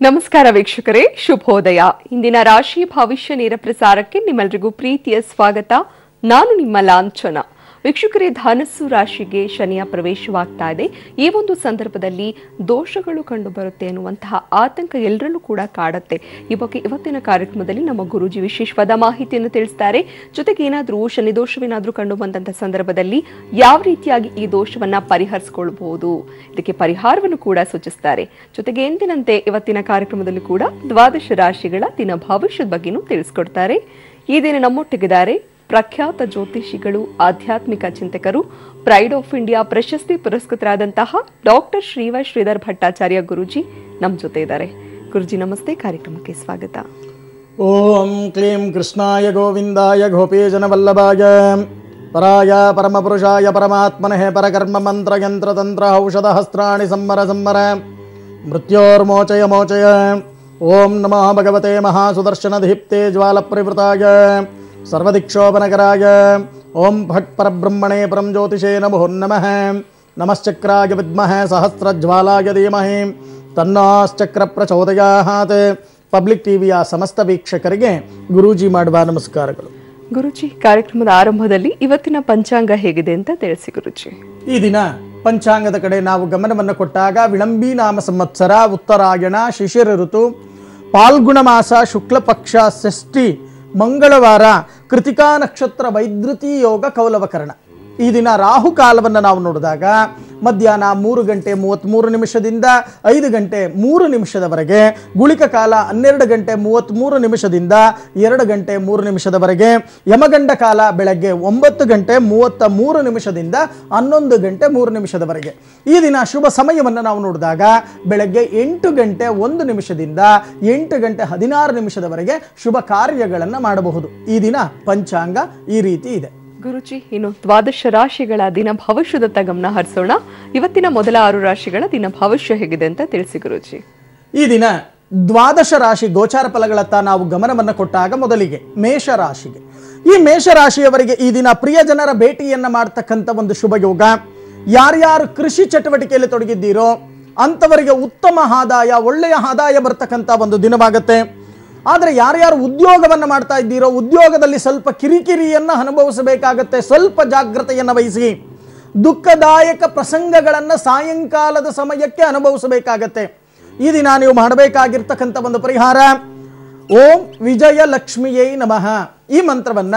ನಮಸ್ಕಾರ ವೀಕ್ಷಕರೇ, ಶುಭೋದಯ. ಇಂದಿನ ರಾಶಿ ಭವಿಷ್ಯ ನೇರ ಪ್ರಸಾರಕ್ಕೆ ನಿಮ್ಮೆಲ್ಲರಿಗೂ ಪ್ರೀತಿಯ ಸ್ವಾಗತ. ನಾನು ನಿಮ್ಮ ಲಾಂಛನ. ವೀಕ್ಷಕರೇ, ಧನಸ್ಸು ರಾಶಿಗೆ ಶನಿಯ ಪ್ರವೇಶವಾಗ್ತಾ ಇದೆ. ಈ ಒಂದು ಸಂದರ್ಭದಲ್ಲಿ ದೋಷಗಳು ಕಂಡುಬರುತ್ತೆ ಅನ್ನುವಂತಹ ಆತಂಕ ಎಲ್ಲರಲ್ಲೂ ಕೂಡ ಕಾಡುತ್ತೆ. ಈ ಬಗ್ಗೆ ಇವತ್ತಿನ ಕಾರ್ಯಕ್ರಮದಲ್ಲಿ ನಮ್ಮ ಗುರೂಜಿ ವಿಶೇಷವಾದ ಮಾಹಿತಿಯನ್ನು ತಿಳಿಸ್ತಾರೆ. ಜೊತೆಗೆ ಏನಾದರೂ ಶನಿ ದೋಷವೇನಾದರೂ ಕಂಡು ಬಂದಂತಹ ಸಂದರ್ಭದಲ್ಲಿ ಯಾವ ರೀತಿಯಾಗಿ ಈ ದೋಷವನ್ನ ಪರಿಹರಿಸಿಕೊಳ್ಳಬಹುದು, ಇದಕ್ಕೆ ಪರಿಹಾರವನ್ನು ಕೂಡ ಸೂಚಿಸ್ತಾರೆ. ಜೊತೆಗೆ ಎಂದಿನಂತೆ ಇವತ್ತಿನ ಕಾರ್ಯಕ್ರಮದಲ್ಲಿ ಕೂಡ ದ್ವಾದಶ ರಾಶಿಗಳ ದಿನ ಭವಿಷ್ಯದ ಬಗ್ಗೆನೂ ತಿಳಿಸ್ಕೊಡ್ತಾರೆ. ಈ ದಿನ ನಮ್ಮೊಟ್ಟಿಗಿದ್ದಾರೆ ಪ್ರಖ್ಯಾತ ಜ್ಯೋತಿಷಿಗಳು, ಆಧ್ಯಾತ್ಮಿಕ ಚಿಂತಕರು, ಪ್ರೈಡ್ ಆಫ್ ಇಂಡಿಯಾ ಪ್ರಶಸ್ತಿ ಪುರಸ್ಕೃತರಾದಂತಹ ಡಾಕ್ಟರ್ ಶ್ರೀಧರ್ ಭಟ್ಟಾಚಾರ್ಯ ಗುರೂಜಿ ನಮ್ಮ ಜೊತೆ ಇದ್ದಾರೆ. ಗುರುಜಿ ನಮಸ್ತೆ, ಕಾರ್ಯಕ್ರಮಕ್ಕೆ ಸ್ವಾಗತ. ಓಂ ಕ್ಲೀಂ ಕೃಷ್ಣಾಯ ಗೋವಿಂದಾಯ ಗೋಪೀಜನವಲ್ಲಭಾಯ ಪರಾಯ ಪರಮಪುರುಷಾಯ ಪರಮಾತ್ಮನೇ ಪರಕರ್ಮ ಮಂತ್ರ ಯಂತ್ರ ತಂತ್ರ ಔಷಧ ಹಸ್ತ್ರಾಣಿ ಸಂಮರ ಸಂಮರ ಮೃತ್ಯೋರ್ಮೋಚಯ ಮೋಚಯ. ಓಂ ನಮಃ ಭಗವತೆ ಮಹಾಸುದರ್ಶನ ದೀಪ್ತೆ ಜ್ವಾಲ ಪರಿವೃತಾಯ ಸರ್ವದಿಕ್ಷೋಪನಕರಾಯ. ಓಂ ಭಟ್ ಪರಬ್ರಹ್ಮಣೇ ಪರಂ ಜ್ಯೋತಿಷೇ ನಮೋ ನಮಃ. ನಮಶ್ಚಕ್ರಾಯ ವಿದ್ಮಹೇ ಸಹಸ್ರಜ್ವಾಲಾಯ ಧೀಮಹಿ ತನ್ನಶ್ಚಕ್ರ ಪ್ರಚೋದಯಾತ್. ಪಬ್ಲಿಕ್ ಟಿವಿಯ ಸಮಸ್ತ ವೀಕ್ಷಕರಿಗೆ ಗುರೂಜಿ ಮಾಡುವ ನಮಸ್ಕಾರಗಳು. ಗುರುಜಿ, ಕಾರ್ಯಕ್ರಮದ ಆರಂಭದಲ್ಲಿ ಇವತ್ತಿನ ಪಂಚಾಂಗ ಹೇಗಿದೆ ಅಂತ ತಿಳಿಸಿ ಗುರುಜಿ. ಈ ದಿನ ಪಂಚಾಂಗದ ಕಡೆ ನಾವು ಗಮನವನ್ನು ಕೊಟ್ಟಾಗ ವಿಳಂಬಿ ನಾಮ ಸಂವತ್ಸರ, ಉತ್ತರಾಯಣ, ಶಿಶಿರ ಋತು, ಪಾಲ್ಗುಣ ಮಾಸ, ಶುಕ್ಲ ಪಕ್ಷ, ಷಷ್ಠಿ ಮಂಗಳವಾರ, ಕೃತಿಕಾ ನಕ್ಷತ್ರ, ವೈದ್ಯುತಿ ಯೋಗ, ಕೌಲವಕರಣ. ಈ ದಿನ ರಾಹು ಕಾಲವನ್ನು ನಾವು ನೋಡಿದಾಗ ಮಧ್ಯಾಹ್ನ 3:33 5 ಗಂಟೆ 3 ನಿಮಿಷದವರೆಗೆ, ಗುಳಿಕ ಕಾಲ 12:33 2 ಗಂಟೆ 3 ನಿಮಿಷದವರೆಗೆ, ಯಮಗಂಡ ಕಾಲ ಬೆಳಗ್ಗೆ 9:33 11 ಗಂಟೆ 3 ನಿಮಿಷದವರೆಗೆ. ಈ ದಿನ ಶುಭ ಸಮಯವನ್ನು ನಾವು ನೋಡಿದಾಗ ಬೆಳಗ್ಗೆ 8:01 8:16 ಶುಭ ಕಾರ್ಯಗಳನ್ನು ಮಾಡಬಹುದು. ಈ ದಿನ ಪಂಚಾಂಗ ಈ ರೀತಿ ಇದೆ. ಗುರುಜಿ, ಇನ್ನು ದ್ವಾದಶ ರಾಶಿಗಳ ದಿನ ಭವಿಷ್ಯದತ್ತ ಗಮನ ಹರಿಸೋಣ. ಇವತ್ತಿನ ಮೊದಲ 6 ರಾಶಿಗಳ ದಿನ ಭವಿಷ್ಯ ಹೇಗಿದೆ ಅಂತ ತಿಳಿಸಿ ಗುರುಜಿ. ಈ ದಿನ ದ್ವಾದಶ ರಾಶಿ ಗೋಚಾರ ಫಲಗಳತ್ತ ನಾವು ಗಮನವನ್ನು ಕೊಟ್ಟಾಗ ಮೊದಲಿಗೆ ಮೇಷರಾಶಿಗೆ. ಈ ಮೇಷರಾಶಿಯವರಿಗೆ ಈ ದಿನ ಪ್ರಿಯ ಜನರ ಭೇಟಿಯನ್ನ ಮಾಡತಕ್ಕಂಥ ಒಂದು ಶುಭ ಯೋಗ. ಯಾರ್ಯಾರು ಕೃಷಿ ಚಟುವಟಿಕೆಯಲ್ಲಿ ತೊಡಗಿದ್ದೀರೋ ಅಂಥವರಿಗೆ ಉತ್ತಮ ಆದಾಯ, ಒಳ್ಳೆಯ ಆದಾಯ ಬರ್ತಕ್ಕಂಥ ಒಂದು ದಿನವಾಗುತ್ತೆ. ಆದರೆ ಯಾರ್ಯಾರು ಉದ್ಯೋಗವನ್ನು ಮಾಡ್ತಾ ಇದ್ದೀರೋ ಉದ್ಯೋಗದಲ್ಲಿ ಸ್ವಲ್ಪ ಕಿರಿಕಿರಿಯನ್ನು ಅನುಭವಿಸಬೇಕಾಗತ್ತೆ. ಸ್ವಲ್ಪ ಜಾಗ್ರತೆಯನ್ನು ವಹಿಸಿ. ದುಃಖದಾಯಕ ಪ್ರಸಂಗಗಳನ್ನು ಸಾಯಂಕಾಲದ ಸಮಯಕ್ಕೆ ಅನುಭವಿಸಬೇಕಾಗತ್ತೆ. ಈ ದಿನ ನೀವು ಮಾಡಬೇಕಾಗಿರ್ತಕ್ಕಂಥ ಒಂದು ಪರಿಹಾರ, ಓಂ ವಿಜಯ ಲಕ್ಷ್ಮಿಯೇ ನಮಃ ಈ ಮಂತ್ರವನ್ನ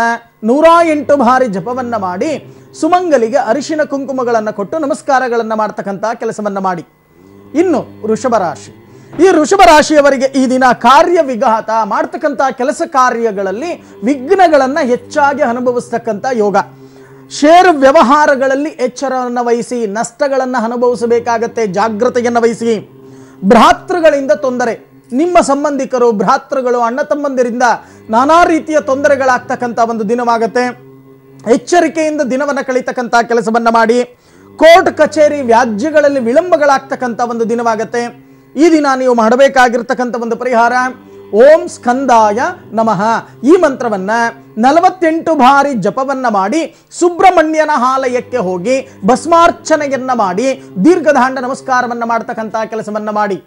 108 ಬಾರಿ ಜಪವನ್ನ ಮಾಡಿ ಸುಮಂಗಲಿಗೆ ಅರಿಶಿನ ಕುಂಕುಮಗಳನ್ನು ಕೊಟ್ಟು ನಮಸ್ಕಾರಗಳನ್ನು ಮಾಡ್ತಕ್ಕಂಥ ಕೆಲಸವನ್ನ ಮಾಡಿ. ಇನ್ನು ವೃಷಭ ರಾಶಿ. ಈ ವೃಷಭ ರಾಶಿಯವರಿಗೆ ಈ ದಿನ ಕಾರ್ಯ ವಿಘಾತ, ಮಾಡ್ತಕ್ಕಂಥ ಕೆಲಸ ಕಾರ್ಯಗಳಲ್ಲಿ ವಿಘ್ನಗಳನ್ನು ಹೆಚ್ಚಾಗಿ ಅನುಭವಿಸ್ತಕ್ಕಂಥ ಯೋಗ. ಷೇರು ವ್ಯವಹಾರಗಳಲ್ಲಿ ಎಚ್ಚರವನ್ನು ವಹಿಸಿ, ನಷ್ಟಗಳನ್ನು ಅನುಭವಿಸಬೇಕಾಗತ್ತೆ. ಜಾಗ್ರತೆಯನ್ನು ವಹಿಸಿ. ಭ್ರಾತೃಗಳಿಂದ ತೊಂದರೆ, ನಿಮ್ಮ ಸಂಬಂಧಿಕರು, ಭ್ರಾತೃಗಳು, ಅಣ್ಣ ತಮ್ಮಂದಿರಿಂದ ನಾನಾ ರೀತಿಯ ತೊಂದರೆಗಳಾಗ್ತಕ್ಕಂಥ ಒಂದು ದಿನವಾಗತ್ತೆ. ಎಚ್ಚರಿಕೆಯಿಂದ ದಿನವನ್ನು ಕಳೀತಕ್ಕಂಥ ಕೆಲಸವನ್ನ ಮಾಡಿ. ಕೋರ್ಟ್ ಕಚೇರಿ ವ್ಯಾಜ್ಯಗಳಲ್ಲಿ ವಿಳಂಬಗಳಾಗ್ತಕ್ಕಂಥ ಒಂದು ದಿನವಾಗತ್ತೆ. ಈ ದಿನ ನೀವು ಮಾಡಬೇಕಾಗಿರ್ತಕ್ಕಂಥ ಒಂದು ಪರಿಹಾರ, ಓಂ ಸ್ಕಂದಾಯ ನಮಃ ಈ ಮಂತ್ರವನ್ನ 48 ಬಾರಿ ಜಪವನ್ನ ಮಾಡಿ ಸುಬ್ರಹ್ಮಣ್ಯನ ಆಲಯಕ್ಕೆ ಹೋಗಿ ಭಸ್ಮಾರ್ಚನೆಯನ್ನ ಮಾಡಿ ದೀರ್ಘದಾಂಡ ನಮಸ್ಕಾರವನ್ನ ಮಾಡತಕ್ಕಂಥ ಕೆಲಸವನ್ನ ಮಾಡಿ.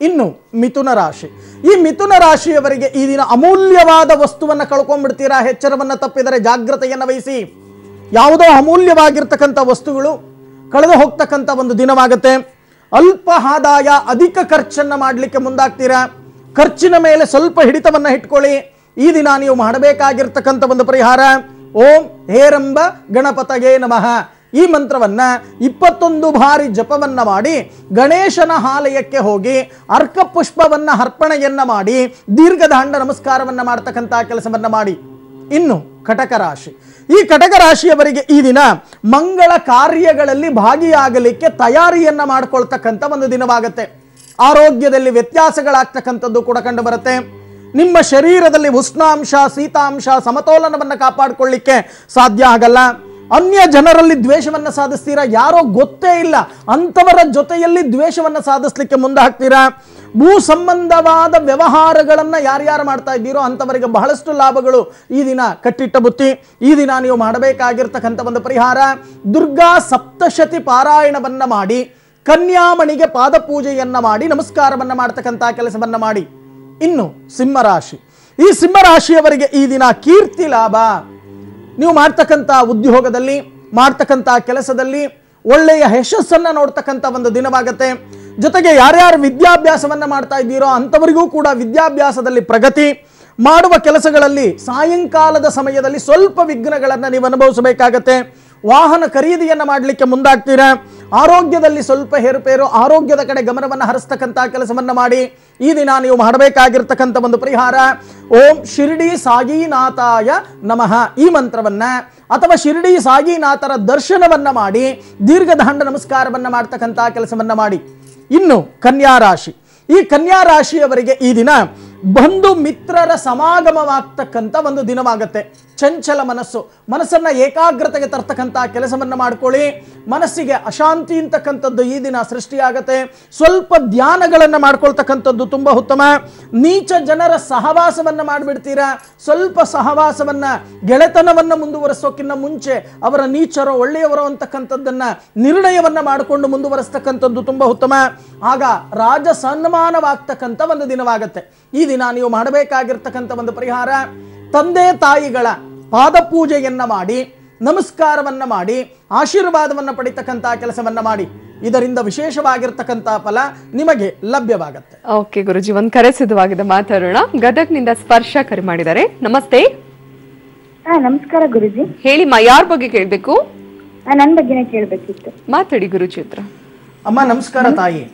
ಇನ್ನು ಮಿಥುನ ರಾಶಿ. ಈ ಮಿಥುನ ರಾಶಿಯವರಿಗೆ ಈ ದಿನ ಅಮೂಲ್ಯವಾದ ವಸ್ತುವನ್ನು ಕಳ್ಕೊಂಡ್ಬಿಡ್ತೀರಾ. ಎಚ್ಚರವನ್ನ ತಪ್ಪಿದರೆ ಜಾಗ್ರತೆಯನ್ನು ವಹಿಸಿ. ಯಾವುದೋ ಅಮೂಲ್ಯವಾಗಿರ್ತಕ್ಕಂಥ ವಸ್ತುಗಳು ಕಳೆದು ಹೋಗ್ತಕ್ಕಂಥ ಒಂದು ದಿನವಾಗುತ್ತೆ. ಅಲ್ಪ ಆದಾಯ, ಅಧಿಕ ಖರ್ಚನ್ನು ಮಾಡಲಿಕ್ಕೆ ಮುಂದಾಗ್ತೀರಾ. ಖರ್ಚಿನ ಮೇಲೆ ಸ್ವಲ್ಪ ಹಿಡಿತವನ್ನ ಇಟ್ಕೊಳ್ಳಿ. ಈ ದಿನ ನೀವು ಮಾಡಬೇಕಾಗಿರ್ತಕ್ಕಂಥ ಒಂದು ಪರಿಹಾರ, ಓಂ ಹೇರಂಬ ಗಣಪತಯೇ ನಮಃ ಈ ಮಂತ್ರವನ್ನ 21 ಬಾರಿ ಜಪವನ್ನ ಮಾಡಿ ಗಣೇಶನ ಆಲಯಕ್ಕೆ ಹೋಗಿ ಅರ್ಕ ಪುಷ್ಪವನ್ನ ಅರ್ಪಣೆಯನ್ನ ಮಾಡಿ ದೀರ್ಘದಾಂಡ ನಮಸ್ಕಾರವನ್ನ ಮಾಡ್ತಕ್ಕಂಥ ಕೆಲಸವನ್ನ ಮಾಡಿ. ಇನ್ನು ಕಟಕ ರಾಶಿ. ಈ ಕಟಕ ರಾಶಿಯವರಿಗೆ ಈ ದಿನ ಮಂಗಳ ಕಾರ್ಯಗಳಲ್ಲಿ ಭಾಗಿಯಾಗಲಿಕ್ಕೆ ತಯಾರಿಯನ್ನ ಮಾಡಿಕೊಳ್ತಕ್ಕಂಥ ಒಂದು ದಿನವಾಗುತ್ತೆ. ಆರೋಗ್ಯದಲ್ಲಿ ವ್ಯತ್ಯಾಸಗಳಾಗ್ತಕ್ಕಂಥದ್ದು ಕೂಡ ಕಂಡು ಬರುತ್ತೆ. ನಿಮ್ಮ ಶರೀರದಲ್ಲಿ ಉಷ್ಣಾಂಶ, ಶೀತಾಂಶ, ಸಮತೋಲನವನ್ನು ಕಾಪಾಡಿಕೊಳ್ಳಿಕ್ಕೆ ಸಾಧ್ಯ ಆಗಲ್ಲ. ಅನ್ಯ ಜನರಲ್ಲಿ ದ್ವೇಷವನ್ನು ಸಾಧಿಸ್ತೀರಾ. ಯಾರೋ ಗೊತ್ತೇ ಇಲ್ಲ ಅಂಥವರ ಜೊತೆಯಲ್ಲಿ ದ್ವೇಷವನ್ನು ಸಾಧಿಸ್ಲಿಕ್ಕೆ ಮುಂದಾಗ್ತೀರಾ. ಭೂ ಸಂಬಂಧವಾದ ವ್ಯವಹಾರಗಳನ್ನು ಯಾರ್ಯಾರು ಮಾಡ್ತಾ ಇದ್ದೀರೋ ಅಂಥವರಿಗೆ ಬಹಳಷ್ಟು ಲಾಭಗಳು ಈ ದಿನ ಕಟ್ಟಿಟ್ಟ ಬುತ್ತಿ. ಈ ದಿನ ನೀವು ಮಾಡಬೇಕಾಗಿರ್ತಕ್ಕಂಥ ಒಂದು ಪರಿಹಾರ, ದುರ್ಗಾ ಸಪ್ತಶತಿ ಪಾರಾಯಣವನ್ನ ಮಾಡಿ ಕನ್ಯಾಮಣಿಗೆ ಪಾದಪೂಜೆಯನ್ನ ಮಾಡಿ ನಮಸ್ಕಾರವನ್ನ ಮಾಡ್ತಕ್ಕಂಥ ಕೆಲಸವನ್ನ ಮಾಡಿ. ಇನ್ನು ಸಿಂಹರಾಶಿ, ಈ ಸಿಂಹರಾಶಿಯವರಿಗೆ ಈ ದಿನ ಕೀರ್ತಿ ಲಾಭ. ನೀವು ಮಾಡ್ತಕ್ಕಂಥ ಉದ್ಯೋಗದಲ್ಲಿ, ಮಾಡ್ತಕ್ಕಂಥ ಕೆಲಸದಲ್ಲಿ ಒಳ್ಳೆಯ ಯಶಸ್ಸನ್ನ ನೋಡ್ತಕ್ಕಂಥ ಒಂದು ದಿನವಾಗತ್ತೆ. ಜೊತೆಗೆ ಯಾರ್ಯಾರು ವಿದ್ಯಾಭ್ಯಾಸವನ್ನ ಮಾಡ್ತಾ ಇದ್ದೀರೋ ಅಂಥವರಿಗೂ ಕೂಡ ವಿದ್ಯಾಭ್ಯಾಸದಲ್ಲಿ ಪ್ರಗತಿ. ಮಾಡುವ ಕೆಲಸಗಳಲ್ಲಿ ಸಾಯಂಕಾಲದ ಸಮಯದಲ್ಲಿ ಸ್ವಲ್ಪ ವಿಘ್ನಗಳನ್ನು ನೀವು ಅನುಭವಿಸಬೇಕಾಗತ್ತೆ. ವಾಹನ ಖರೀದಿಯನ್ನ ಮಾಡಲಿಕ್ಕೆ ಮುಂದಾಗ್ತೀರಾ. ಆರೋಗ್ಯದಲ್ಲಿ ಸ್ವಲ್ಪ ಹೇರುಪೇರು, ಆರೋಗ್ಯದ ಕಡೆ ಗಮನವನ್ನು ಹರಿಸ್ತಕ್ಕಂಥ ಕೆಲಸವನ್ನ ಮಾಡಿ. ಈ ದಿನ ನೀವು ಮಾಡಬೇಕಾಗಿರ್ತಕ್ಕಂಥ ಒಂದು ಪರಿಹಾರ, ಓಂ ಶಿರ್ಡಿ ಸಾಯಿನಾಥಾಯ ನಮಃ ಈ ಮಂತ್ರವನ್ನ ಅಥವಾ ಶಿರ್ಡಿ ಸಾಯಿನಾಥರ ದರ್ಶನವನ್ನ ಮಾಡಿ ದೀರ್ಘದಾಂಡ ನಮಸ್ಕಾರವನ್ನ ಮಾಡ್ತಕ್ಕಂಥ ಕೆಲಸವನ್ನ ಮಾಡಿ. ಇನ್ನು ಕನ್ಯಾ ರಾಶಿ, ಈ ಕನ್ಯಾ ರಾಶಿಯವರಿಗೆ ಈ ದಿನ ಬಂಧು ಮಿತ್ರರ ಸಮಾಗಮವಾಗ್ತಕ್ಕಂಥ ಒಂದು ದಿನವಾಗತ್ತೆ. ಚಂಚಲ ಮನಸ್ಸನ್ನ ಏಕಾಗ್ರತೆಗೆ ತರ್ತಕ್ಕಂಥ ಕೆಲಸವನ್ನ ಮಾಡ್ಕೊಳ್ಳಿ. ಮನಸ್ಸಿಗೆ ಅಶಾಂತಿ ಅಂತಕ್ಕಂಥದ್ದು ಈ ದಿನ ಸೃಷ್ಟಿಯಾಗತ್ತೆ. ಸ್ವಲ್ಪ ಧ್ಯಾನಗಳನ್ನು ಮಾಡ್ಕೊಳ್ತಕ್ಕಂಥದ್ದು ತುಂಬಾ ಉತ್ತಮ. ನೀಚ ಜನರ ಸಹವಾಸವನ್ನ ಮಾಡಿಬಿಡ್ತೀರಾ. ಸ್ವಲ್ಪ ಸಹವಾಸವನ್ನ, ಗೆಳೆತನವನ್ನ ಮುಂದುವರಿಸೋಕ್ಕಿಂತ ಮುಂಚೆ ಅವರ ನೀಚರೋ ಒಳ್ಳೆಯವರೋ ಅಂತಕ್ಕಂಥದ್ದನ್ನ ನಿರ್ಣಯವನ್ನ ಮಾಡಿಕೊಂಡು ಮುಂದುವರಿಸ್ತಕ್ಕಂಥದ್ದು ತುಂಬಾ ಉತ್ತಮ. ಆಗ ರಾಜ ಸನ್ಮಾನವಾಗ್ತಕ್ಕಂಥ ಒಂದು ದಿನವಾಗತ್ತೆ. ಈ ದಿನ ನೀವು ಮಾಡಬೇಕಾಗಿರ್ತಕ್ಕಂಥ ಒಂದು ಪರಿಹಾರ, ತಂದೆ ತಾಯಿಗಳ ಪಾದಪೂಜೆಯನ್ನ ಮಾಡಿ ನಮಸ್ಕಾರವನ್ನ ಮಾಡಿ ಆಶೀರ್ವಾದವನ್ನ ಪಡಿತಕ್ಕಂಥ ಕೆಲಸವನ್ನ ಮಾಡಿ. ಇದರಿಂದ ವಿಶೇಷವಾಗಿರ್ತಕ್ಕಂಥ ಫಲ ನಿಮಗೆ ಲಭ್ಯವಾಗುತ್ತೆ. ಓಕೆ ಗುರುಜಿ, ಒಂದು ಕರೆ ಸಿದ್ಧವಾಗಿದೆ, ಮಾತಾಡೋಣ. ಗದಗ್ನಿಂದ ಸ್ಪರ್ಶ ಕರೆ ಮಾಡಿದ್ದಾರೆ. ನಮಸ್ತೆ. ನಮಸ್ಕಾರ ಗುರುಜಿ. ಹೇಳಿ ಮಾ, ಯಾರ ಬಗ್ಗೆ ಕೇಳ್ಬೇಕು? ನನ್ನ ಬಗ್ಗೆನೇ ಕೇಳ್ಬೇಕಿತ್ತು. ಮಾತಾಡಿ ಗುರುಜಿ ಹತ್ರ. ಅಮ್ಮ ನಮಸ್ಕಾರ ತಾಯಿ.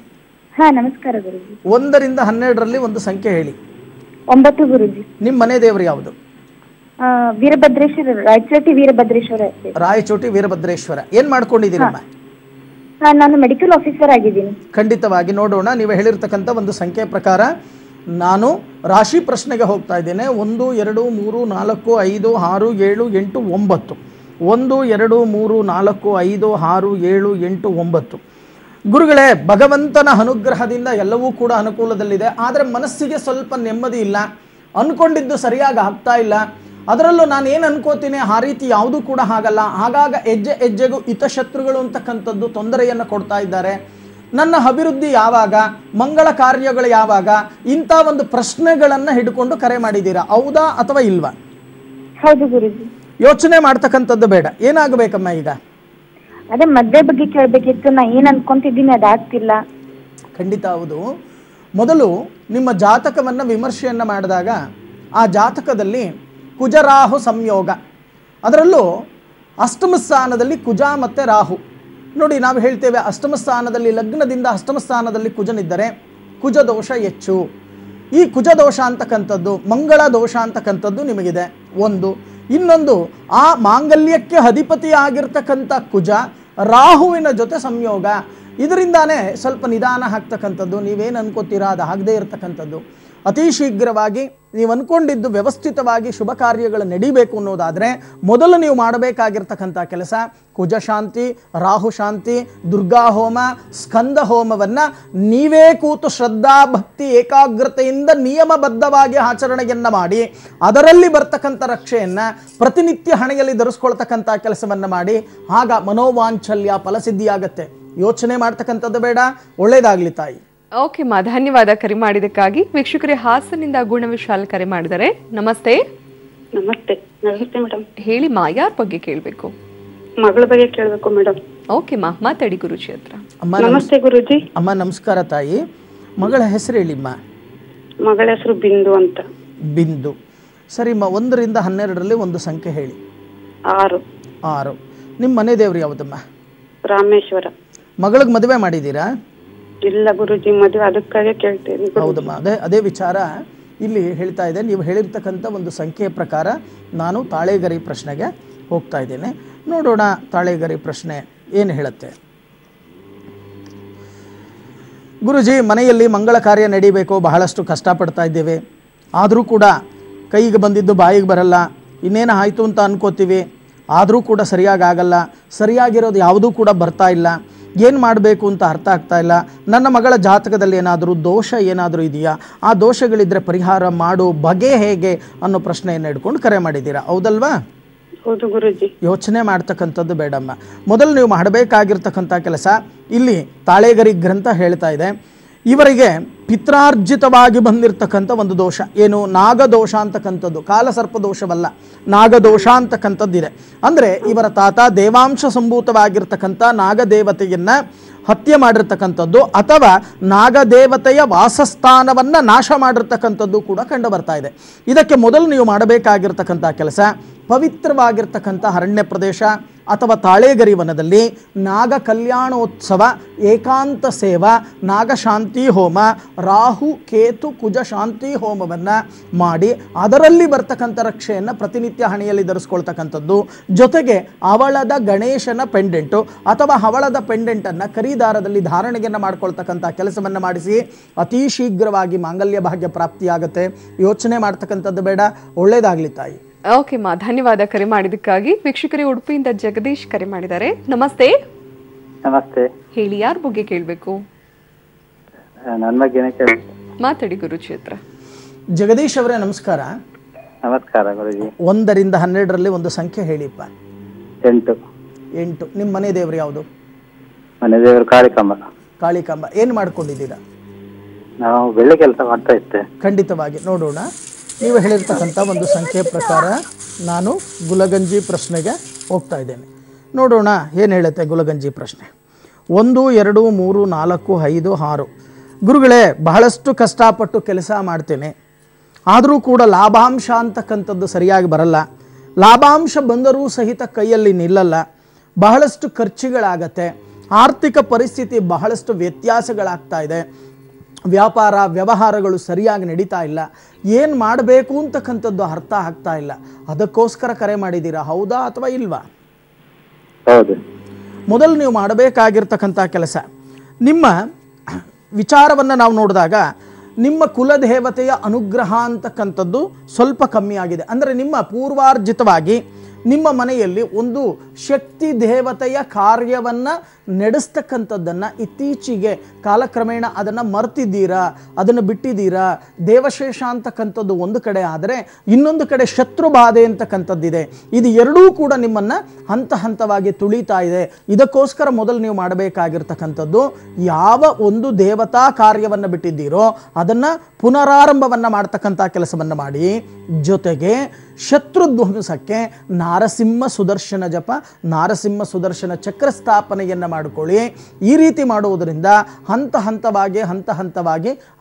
ನಮಸ್ಕಾರ ಗುರುಜಿ. 1 ರಿಂದ 12ರಲ್ಲಿ ಒಂದು ಸಂಖ್ಯೆ ಹೇಳಿ. 9 ಗುರುಜಿ. ನಿಮ್ಮ ಮನೆ ದೇವರು ಯಾವುದು? ವೀರಭದ್ರೇಶ್ವರ, ರಾಯಚೋಟಿ ವೀರಭದ್ರೇಶ್ವರ. ರಾಯಚೋಟಿ ವೀರಭದ್ರೇಶ್ವರ. ಏನ್ ಮಾಡ್ಕೊಂಡಿದ್ದೀರಮ್ಮ? ನಾನು ಮೆಡಿಕಲ್ ಆಫೀಸರ್ ಆಗಿದ್ದೀನಿ. ಖಂಡಿತವಾಗಿ ನೋಡೋಣ. ನೀವು ಹೇಳಿರ್ತಕ್ಕಂಥ ಒಂದು ಸಂಖ್ಯೆ ಪ್ರಕಾರ ನಾನು ರಾಶಿ ಪ್ರಶ್ನೆಗೆ ಹೋಗ್ತಾ ಇದ್ದೇನೆ. 1 2 3 4 5 6 7 8 9. 1 2 3 4 5 6 7 8 9. ಗುರುಗಳೇ, ಭಗವಂತನ ಅನುಗ್ರಹದಿಂದ ಎಲ್ಲವೂ ಕೂಡ ಅನುಕೂಲದಲ್ಲಿದೆ. ಆದರೆ ಮನಸ್ಸಿಗೆ ಸ್ವಲ್ಪ ನೆಮ್ಮದಿ ಇಲ್ಲ. ಅನ್ಕೊಂಡಿದ್ದು ಸರಿಯಾಗಿ ಆಗ್ತಾ ಇಲ್ಲ. ಅದರಲ್ಲೂ ನಾನು ಏನು ಅನ್ಕೋತೀನಿ ಆ ರೀತಿ ಯಾವುದೂ ಕೂಡ ಆಗಲ್ಲ. ಆಗಾಗ ಹೆಜ್ಜೆ ಹೆಜ್ಜೆಗೂ ಹಿತಶತ್ರುಗಳು ಅಂತಕ್ಕಂಥದ್ದು ತೊಂದರೆಯನ್ನು ಕೊಡ್ತಾ ಇದ್ದಾರೆ. ನನ್ನ ಅಭಿವೃದ್ಧಿ ಯಾವಾಗ, ಮಂಗಳ ಕಾರ್ಯಗಳು ಯಾವಾಗ, ಇಂಥ ಒಂದು ಪ್ರಶ್ನೆಗಳನ್ನು ಹಿಡ್ಕೊಂಡು ಕರೆ ಮಾಡಿದ್ದೀರಾ, ಹೌದಾ ಅಥವಾ ಇಲ್ವಾ? ಹೌದು ಗುರುಜಿ. ಯೋಚನೆ ಮಾಡ್ತಕ್ಕಂಥದ್ದು ಬೇಡ. ಏನಾಗಬೇಕಮ್ಮ ಈಗ? ಅದೇ ಮದ್ವೆ ಬಗ್ಗೆ ಕೇಳಬೇಕಿತ್ತು. ನಾ ಏನ್ ಅನ್ಕೊಂತಿದ್ದೀನಿ ಅದಾಗ್ತಿಲ್ಲ. ಖಂಡಿತ ಹೌದು. ಮೊದಲು ನಿಮ್ಮ ಜಾತಕವನ್ನು ವಿಮರ್ಶೆಯನ್ನು ಮಾಡಿದಾಗ ಆ ಜಾತಕದಲ್ಲಿ ಕುಜರಾಹು ಸಂಯೋಗ, ಅದರಲ್ಲೂ ಅಷ್ಟಮ ಸ್ಥಾನದಲ್ಲಿ ಕುಜ ಮತ್ತು ರಾಹು. ನೋಡಿ, ನಾವು ಹೇಳ್ತೇವೆ ಅಷ್ಟಮ ಸ್ಥಾನದಲ್ಲಿ, ಲಗ್ನದಿಂದ ಅಷ್ಟಮ ಸ್ಥಾನದಲ್ಲಿ ಕುಜನಿದ್ದರೆ ಕುಜ ದೋಷ ಹೆಚ್ಚು. ಈ ಕುಜ ದೋಷ ಅಂತಕ್ಕಂಥದ್ದು, ಮಂಗಳ ದೋಷ ಅಂತಕ್ಕಂಥದ್ದು ನಿಮಗಿದೆ ಒಂದು. ಇನ್ನೊಂದು, ಆ ಮಾಂಗಲ್ಯಕ್ಕೆ ಅಧಿಪತಿ ಆಗಿರ್ತಕ್ಕಂಥ ಕುಜ ರಾಹುವಿನ ಜೊತೆ ಸಂಯೋಗ. ಇದರಿಂದಾನೇ ಸ್ವಲ್ಪ ನಿಧಾನ ಆಗ್ತಕ್ಕಂಥದ್ದು. ನೀವೇನು ಅನ್ಕೋತೀರಾ ಅದು ಆಗದೇ ಇರತಕ್ಕಂಥದ್ದು. ಅತಿ ಶೀಘ್ರವಾಗಿ ನೀವು ಅಂದ್ಕೊಂಡಿದ್ದು ವ್ಯವಸ್ಥಿತವಾಗಿ ಶುಭ ಕಾರ್ಯಗಳು ನಡೀಬೇಕು ಅನ್ನೋದಾದರೆ ಮೊದಲು ನೀವು ಮಾಡಬೇಕಾಗಿರ್ತಕ್ಕಂಥ ಕೆಲಸ ಕುಜ ಶಾಂತಿ, ರಾಹು ಶಾಂತಿ, ದುರ್ಗಾ ಹೋಮ, ಸ್ಕಂದ ಹೋಮವನ್ನು ನೀವೇ ಕೂತು ಶ್ರದ್ಧಾ ಭಕ್ತಿ ಏಕಾಗ್ರತೆಯಿಂದ ನಿಯಮಬದ್ಧವಾಗಿ ಆಚರಣೆಯನ್ನು ಮಾಡಿ ಅದರಲ್ಲಿ ಬರ್ತಕ್ಕಂಥ ರಕ್ಷೆಯನ್ನು ಪ್ರತಿನಿತ್ಯ ಹಣೆಯಲ್ಲಿ ಧರಿಸ್ಕೊಳ್ತಕ್ಕಂಥ ಕೆಲಸವನ್ನು ಮಾಡಿ. ಆಗ ಮನೋವಾಂಚಲ್ಯ ಫಲಸಿದ್ಧಿಯಾಗತ್ತೆ. ಯೋಚನೆ ಮಾಡ್ತಕ್ಕಂಥದ್ದು ಬೇಡ. ಒಳ್ಳೇದಾಗ್ಲಿ ತಾಯಿ. ಓಕೆ ಮಾ, ಧನ್ಯವಾದ ಕರೆ ಮಾಡಿದಕ್ಕಾಗಿ. ವೀಕ್ಷಕರೇ, ಹಾಸನಿಂದ ಗುಣವಿಶಾಲ್ ಕರೆ ಮಾಡಿದರೆ. ನಮಸ್ತೆ. ನಮಸ್ತೆ. ನಮಸ್ತೆ ಮೇಡಮ್. ಹೇಳಿ ಮಾ, ಯಾರ ಬಗ್ಗೆ ಕೇಳಬೇಕು? ಮಗಳ ಬಗ್ಗೆ ಕೇಳಬೇಕು ಮೇಡಮ್. ಓಕೆ ಮಾ, ಮಾತಾಡಿ ಗುರುಜಿ ಹತ್ರ. ನಮಸ್ತೆ ಗುರುಜಿ. ಅಮ್ಮ ನಮಸ್ಕಾರ ತಾಯಿ. ಮಗಳ ಹೆಸರು ಹೇಳಿಮ್ಮ. ಮಗಳ ಹೆಸರು ಬಿಂದು ಅಂತ. ಬಿಂದು. ಸರಿಮ್ಮ, 1 ರಿಂದ 12ರಲ್ಲಿ ಒಂದು ಸಂಖ್ಯೆ ಹೇಳಿ. 6. ನಿಮ್ಮ ಮನೆ ದೇವ್ರು ಯಾವುದಮ್ಮ? ರಾಮೇಶ್ವರ. ಮಗಳಿಗೆ ಮದುವೆ ಮಾಡಿದ್ದೀರಾ? ಇಲ್ಲ ಗುರುಜಿ, ಮದುವೆ ಅದಕ್ಕಾಗೆ ಕೇಳ್ತೇನೆ. ಹೌದಮ್ಮ, ಅದೇ ವಿಚಾರ ಇಲ್ಲಿ ಹೇಳ್ತಾ ಇದೆ. ನೀವು ಹೇಳಿರ್ತಕ್ಕಂಥ ಒಂದು ಸಂಖ್ಯೆಯ ಪ್ರಕಾರ ನಾನು ತಾಳೆಗರಿ ಪ್ರಶ್ನೆಗೆ ಹೋಗ್ತಾ ಇದ್ದೇನೆ. ನೋಡೋಣ ತಾಳೆಗರಿ ಪ್ರಶ್ನೆ ಏನು ಹೇಳುತ್ತೆ. ಗುರುಜಿ, ಮನೆಯಲ್ಲಿ ಮಂಗಳ ಕಾರ್ಯ ನಡೀಬೇಕು, ಬಹಳಷ್ಟು ಕಷ್ಟಪಡ್ತಾ ಇದ್ದೇವೆ. ಆದರೂ ಕೂಡ ಕೈಗೆ ಬಂದಿದ್ದು ಬಾಯಿಗೆ ಬರಲ್ಲ. ಇನ್ನೇನು ಆಯಿತು ಅಂತ ಅನ್ಕೋತೀವಿ, ಆದರೂ ಕೂಡ ಸರಿಯಾಗಿ ಆಗಲ್ಲ. ಸರಿಯಾಗಿರೋದು ಯಾವುದೂ ಕೂಡ ಬರ್ತಾ ಇಲ್ಲ. ಏನು ಮಾಡಬೇಕು ಅಂತ ಅರ್ಥ ಆಗ್ತಾ ಇಲ್ಲ. ನನ್ನ ಮಗಳ ಜಾತಕದಲ್ಲಿ ಏನಾದರೂ ದೋಷ ಏನಾದರೂ ಇದೆಯಾ, ಆ ದೋಷಗಳಿದ್ದರೆ ಪರಿಹಾರ ಮಾಡೋ ಬಗೆ ಹೇಗೆ ಅನ್ನೋ ಪ್ರಶ್ನೆಯನ್ನು ಹಿಡ್ಕೊಂಡು ಕರೆ ಮಾಡಿದ್ದೀರಾ, ಹೌದಲ್ವಾ? ಹೌದು ಗುರುಜಿ. ಯೋಚನೆ ಮಾಡ್ತಕ್ಕಂಥದ್ದು ಬೇಡಮ್ಮ. ಮೊದಲು ನೀವು ಮಾಡಬೇಕಾಗಿರ್ತಕ್ಕಂಥ ಕೆಲಸ ಇಲ್ಲಿ ತಾಳೆಗರಿ ಗ್ರಂಥ ಹೇಳ್ತಾ ಇದೆ, ಇವರಿಗೆ ಪಿತ್ರಾರ್ಜಿತವಾಗಿ ಬಂದಿರತಕ್ಕಂಥ ಒಂದು ದೋಷ ಏನು, ನಾಗದೋಷ ಅಂತಕ್ಕಂಥದ್ದು, ಕಾಲಸರ್ಪ ದೋಷವಲ್ಲ, ನಾಗದೋಷ ಅಂತಕ್ಕಂಥದ್ದಿದೆ. ಅಂದರೆ ಇವರ ತಾತ ದೇವಾಂಶ ಸಂಭೂತವಾಗಿರ್ತಕ್ಕಂಥ ನಾಗದೇವತೆಯನ್ನು ಹತ್ಯೆ ಮಾಡಿರ್ತಕ್ಕಂಥದ್ದು ಅಥವಾ ನಾಗದೇವತೆಯ ವಾಸಸ್ಥಾನವನ್ನು ನಾಶ ಮಾಡಿರ್ತಕ್ಕಂಥದ್ದು ಕೂಡ ಕಂಡು ಬರ್ತಾ ಇದೆ. ಇದಕ್ಕೆ ಮೊದಲು ನೀವು ಮಾಡಬೇಕಾಗಿರ್ತಕ್ಕಂಥ ಕೆಲಸ, ಪವಿತ್ರವಾಗಿರ್ತಕ್ಕಂಥ ಅರಣ್ಯ ಪ್ರದೇಶ ಅಥವಾ ತಾಳೆಗರಿ ವನದಲ್ಲಿ ನಾಗ ಕಲ್ಯಾಣೋತ್ಸವ, ಏಕಾಂತ ಸೇವಾ, ನಾಗಶಾಂತಿ ಹೋಮ, ರಾಹು ಕೇತು ಕುಜ ಶಾಂತಿ ಹೋಮವನ್ನು ಮಾಡಿ ಅದರಲ್ಲಿ ಬರ್ತಕ್ಕಂಥ ರಕ್ಷೆಯನ್ನು ಪ್ರತಿನಿತ್ಯ ಹಣೆಯಲ್ಲಿ ಧರಿಸ್ಕೊಳ್ತಕ್ಕಂಥದ್ದು. ಜೊತೆಗೆ ಅವಳದ ಗಣೇಶನ ಪೆಂಡೆಂಟು ಅಥವಾ ಹವಳದ ಪೆಂಡೆಂಟನ್ನು ಕರಿದಾರದಲ್ಲಿ ಧಾರಣೆಯನ್ನು ಮಾಡ್ಕೊಳ್ತಕ್ಕಂಥ ಕೆಲಸವನ್ನು ಮಾಡಿಸಿ ಅತಿ ಶೀಘ್ರವಾಗಿ ಮಾಂಗಲ್ಯ ಭಾಗ್ಯ ಪ್ರಾಪ್ತಿಯಾಗುತ್ತೆ. ಯೋಚನೆ ಮಾಡ್ತಕ್ಕಂಥದ್ದು ಬೇಡ. ಒಳ್ಳೆಯದಾಗಲಿ ತಾಯಿ. ಓಕೆ ಮಾ, ಧನ್ಯವಾದ ಕರೆ ಮಾಡಿದ್ದಕ್ಕಾಗಿ. ವೀಕ್ಷಕರೇ, ಉಡುಪಿಯಿಂದ ಜಗದೀಶ್ ಕರೆ ಮಾಡಿದ್ದಾರೆ. ನಮಸ್ತೆ. ನಮಸ್ತೆ. ಹೇಳಿ, ಯಾರ ಬಗ್ಗೆ ಕೇಳಬೇಕು? ನನ್ನ ಬಗ್ಗೆನೇ ಕೇಳಿ. ಮಾತಾಡಿ ಗುರುಜಿ ಹತ್ರ. ಜಗದೀಶ್ ಅವರೇ ನಮಸ್ಕಾರ. ನಮಸ್ಕಾರ ಗುರುಜಿ. 1 ರಿಂದ 12ರಲ್ಲಿ ಒಂದು ಸಂಖ್ಯೆ ಹೇಳಿಪ್ಪ. 8. 8. ನಿಮ್ಮ ಮನೆ ದೇವರು ಯಾವುದು? ಮನೆ ದೇವರು ಕಾಳಿಕಾಂಬ. ಕಾಳಿಕಾಂಬ. ಏನು ಮಾಡ್ಕೊಂಡಿದ್ದೀರಾ? ನಾವು ಬೆಳ್ಳಿ ಕೆಲಸ ಮಾಡ್ತಾ ಇದ್ದೆ. ಖಂಡಿತವಾಗಿ ನೋಡೋಣ. ನೀವು ಹೇಳಿರ್ತಕ್ಕಂಥ ಒಂದು ಸಂಖ್ಯೆ ಪ್ರಕಾರ ನಾನು ಗುಲಗಂಜಿ ಪ್ರಶ್ನೆಗೆ ಹೋಗ್ತಾ ಇದ್ದೇನೆ. ನೋಡೋಣ ಏನು ಹೇಳುತ್ತೆ ಗುಲಗಂಜಿ ಪ್ರಶ್ನೆ. 1 2 3 4 5 6. ಗುರುಗಳೇ, ಬಹಳಷ್ಟು ಕಷ್ಟಪಟ್ಟು ಕೆಲಸ ಮಾಡ್ತೇನೆ, ಆದರೂ ಕೂಡ ಲಾಭಾಂಶ ಅಂತಕ್ಕಂಥದ್ದು ಸರಿಯಾಗಿ ಬರಲ್ಲ. ಲಾಭಾಂಶ ಬಂದರೂ ಸಹಿತ ಕೈಯಲ್ಲಿ ನಿಲ್ಲಲ್ಲ. ಬಹಳಷ್ಟು ಖರ್ಚುಗಳಾಗತ್ತೆ. ಆರ್ಥಿಕ ಪರಿಸ್ಥಿತಿ ಬಹಳಷ್ಟು ವ್ಯತ್ಯಾಸಗಳಾಗ್ತಾ ಇದೆ. ವ್ಯಾಪಾರ ವ್ಯವಹಾರಗಳು ಸರಿಯಾಗಿ ನಡೀತಾ ಇಲ್ಲ. ಏನು ಮಾಡಬೇಕು ಅಂತಕ್ಕಂಥದ್ದು ಅರ್ಥ ಆಗ್ತಾ ಇಲ್ಲ. ಅದಕ್ಕೋಸ್ಕರ ಕರೆ ಮಾಡಿದ್ದೀರಾ, ಹೌದಾ ಅಥವಾ ಇಲ್ವಾ? ಹೌದು. ಮೊದಲು ನೀವು ಮಾಡಬೇಕಾಗಿರ್ತಕ್ಕಂಥ ಕೆಲಸ, ನಿಮ್ಮ ವಿಚಾರವನ್ನು ನಾವು ನೋಡಿದಾಗ ನಿಮ್ಮ ಕುಲದೇವತೆಯ ಅನುಗ್ರಹ ಅಂತಕ್ಕಂಥದ್ದು ಸ್ವಲ್ಪ ಕಮ್ಮಿ ಆಗಿದೆ. ಅಂದರೆ ನಿಮ್ಮ ಪೂರ್ವಾರ್ಜಿತವಾಗಿ ನಿಮ್ಮ ಮನೆಯಲ್ಲಿ ಒಂದು ಶಕ್ತಿ ದೇವತೆಯ ಕಾರ್ಯವನ್ನು ನಡೆಸ್ತಕ್ಕಂಥದ್ದನ್ನು ಇತ್ತೀಚೆಗೆ ಕಾಲಕ್ರಮೇಣ ಅದನ್ನು ಮರ್ತಿದ್ದೀರಾ, ಅದನ್ನು ಬಿಟ್ಟಿದ್ದೀರಾ. ದೇವಶೇಷ ಅಂತಕ್ಕಂಥದ್ದು ಒಂದು ಕಡೆ ಆದರೆ, ಇನ್ನೊಂದು ಕಡೆ ಶತ್ರು ಬಾಧೆ ಅಂತಕ್ಕಂಥದ್ದಿದೆ. ಇದು ಎರಡೂ ಕೂಡ ನಿಮ್ಮನ್ನು ಹಂತ ಹಂತವಾಗಿ ತುಳಿತಾ ಇದೆ. ಇದಕ್ಕೋಸ್ಕರ ಮೊದಲು ನೀವು ಮಾಡಬೇಕಾಗಿರ್ತಕ್ಕಂಥದ್ದು, ಯಾವ ಒಂದು ದೇವತಾ ಕಾರ್ಯವನ್ನು ಬಿಟ್ಟಿದ್ದೀರೋ ಅದನ್ನು ಪುನರಾರಂಭವನ್ನು ಮಾಡ್ತಕ್ಕಂಥ ಕೆಲಸವನ್ನು ಮಾಡಿ. ಜೊತೆಗೆ ಶತ್ರು ಧ್ವಂಸಕ್ಕೆ ನಾರಸಿಂಹ ಸುದರ್ಶನ ಜಪ, ನಾರಸಿಂಹ ಸುದರ್ಶನ ಚಕ್ರ ಸ್ಥಾಪನೆಯನ್ನು ಮಾಡಿಕೊಳ್ಳಿ. ಈ ರೀತಿ ಮಾಡುವುದರಿಂದ ಹಂತ ಹಂತವಾಗಿ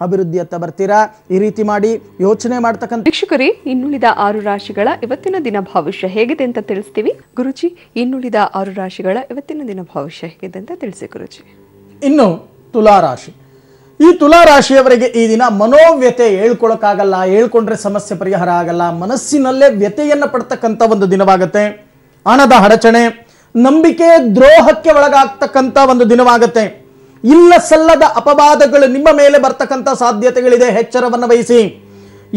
ಅಭಿವೃದ್ಧಿಯತ್ತ ಬರ್ತೀರಾ. ಈ ರೀತಿ ಮಾಡಿ ಯೋಚನೆ ಮಾಡ್ತಕ್ಕಂಥ ವೀಕ್ಷಕರೇ, ಇನ್ನುಳಿದ 6 ರಾಶಿಗಳ ಇವತ್ತಿನ ದಿನ ಭವಿಷ್ಯ ಹೇಗಿದೆ ಅಂತ ತಿಳಿಸ್ತೀವಿ. ಗುರುಜಿ, ಇನ್ನುಳಿದ 6 ರಾಶಿಗಳ ಇವತ್ತಿನ ದಿನ ಭವಿಷ್ಯ ಹೇಗಿದೆ ಅಂತ ತಿಳಿಸಿ ಗುರುಜಿ. ಇನ್ನು ತುಲಾರಾಶಿ. ಈ ತುಲಾರಾಶಿಯವರಿಗೆ ಈ ದಿನ ಮನೋವ್ಯತೆ ಹೇಳ್ಕೊಳಕ್ಕಾಗಲ್ಲ, ಹೇಳ್ಕೊಂಡ್ರೆ ಸಮಸ್ಯೆ ಪರಿಹಾರ ಆಗಲ್ಲ. ಮನಸ್ಸಿನಲ್ಲೇ ವ್ಯತೆಯನ್ನು ಪಡ್ತಕ್ಕಂಥ ಒಂದು ದಿನವಾಗುತ್ತೆ. ಹಣದ ಅಡಚಣೆ, ನಂಬಿಕೆ ದ್ರೋಹಕ್ಕೆ ಒಳಗಾಗ್ತಕ್ಕಂಥ ಒಂದು ದಿನವಾಗುತ್ತೆ. ಇಲ್ಲ ಸಲ್ಲದ ಅಪವಾದಗಳು ನಿಮ್ಮ ಮೇಲೆ ಬರ್ತಕ್ಕಂಥ ಸಾಧ್ಯತೆಗಳಿದೆ. ಎಚ್ಚರವನ್ನು ವಹಿಸಿ.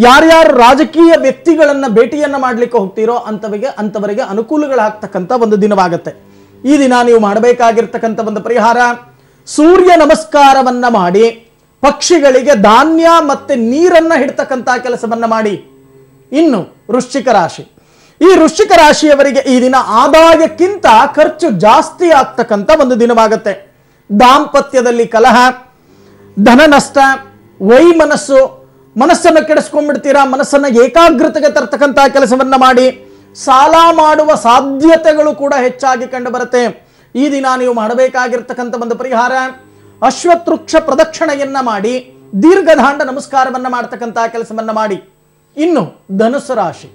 ಯಾರ್ಯಾರು ರಾಜಕೀಯ ವ್ಯಕ್ತಿಗಳನ್ನ ಭೇಟಿಯನ್ನ ಮಾಡ್ಲಿಕ್ಕೆ ಹೋಗ್ತೀರೋ ಅಂತವರಿಗೆ ಅನುಕೂಲಗಳಾಗ್ತಕ್ಕಂಥ ಒಂದು ದಿನವಾಗುತ್ತೆ. ಈ ದಿನ ನೀವು ಮಾಡಬೇಕಾಗಿರ್ತಕ್ಕಂಥ ಒಂದು ಪರಿಹಾರ, ಸೂರ್ಯ ನಮಸ್ಕಾರವನ್ನ ಮಾಡಿ ಪಕ್ಷಿಗಳಿಗೆ ಧಾನ್ಯ ಮತ್ತೆ ನೀರನ್ನ ಹಿಡ್ತಕ್ಕಂಥ ಕೆಲಸವನ್ನ ಮಾಡಿ. ಇನ್ನು ವೃಶ್ಚಿಕ ರಾಶಿ. ಈ ವೃಶ್ಚಿಕ ರಾಶಿಯವರಿಗೆ ಈ ದಿನ ಆದಾಯಕ್ಕಿಂತ ಖರ್ಚು ಜಾಸ್ತಿ ಆಗ್ತಕ್ಕಂಥ ಒಂದು ದಿನವಾಗುತ್ತೆ. ದಾಂಪತ್ಯದಲ್ಲಿ ಕಲಹ, ಧನ ನಷ್ಟ, ಮನಸ್ಸನ್ನು ಕೆಡಿಸ್ಕೊಂಡ್ಬಿಡ್ತೀರಾ. ಮನಸ್ಸನ್ನು ಏಕಾಗ್ರತೆಗೆ ತರ್ತಕ್ಕಂಥ ಕೆಲಸವನ್ನ ಮಾಡಿ. ಸಾಲ ಮಾಡುವ ಸಾಧ್ಯತೆಗಳು ಕೂಡ ಹೆಚ್ಚಾಗಿ ಕಂಡು ಬರುತ್ತೆ. ಈ ದಿನ ನೀವು ಮಾಡಬೇಕಾಗಿರ್ತಕ್ಕಂಥ ಒಂದು ಪರಿಹಾರ, ಅಶ್ವತ್ಥವೃಕ್ಷ ಪ್ರದಕ್ಷಿಣೆಯನ್ನ ಮಾಡಿ ದೀರ್ಘದಾಂಡ ನಮಸ್ಕಾರವನ್ನ ಮಾಡ್ತಕ್ಕಂಥ ಕೆಲಸವನ್ನ ಮಾಡಿ. ಇನ್ನು ಧನುಸ್ಸು ರಾಶಿ.